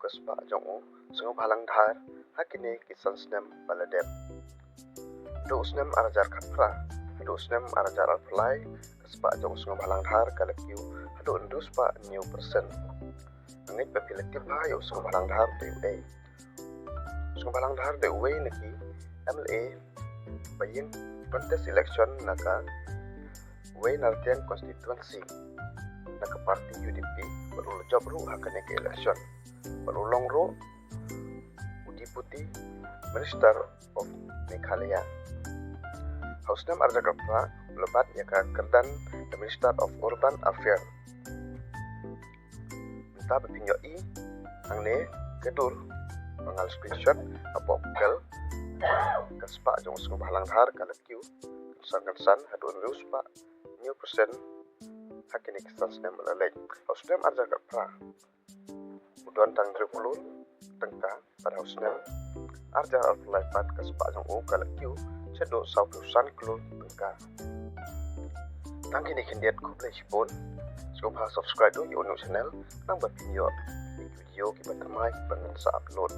kaspa jongo sengo balang dhar hakine kisan snem baladep do snem arajar khapra do snem arajar alfly kaspa jongo sengo balang dhar kalakyu do endus pa new person angit papilakti bayo sengo balang dhar de sengo balang dhar de naki MLA bayin contest election naka Nartian constituency naka parti UDP baru job ru hakane ke election baru long ru Deputy Minister of Meghalaya Hausnam Arjagapra lebat yaka kerdan the Minister of Urban Affairs minta berpinjoi angne kedur mengal screenshot apa kel kaspa jong sung balang dhar kalakyu san hadun rus pa new percent hakini kisas nem lalek Hausnam Arjagapra udon tang repulun tengka pada Hausnam Arja alfly pat kaspa jong kalakyu cedo sausan klul tengka tangkini kendiat kuplay sipun coba subscribe do YouTube channel nang berpinyo video kita termai bangun sa upload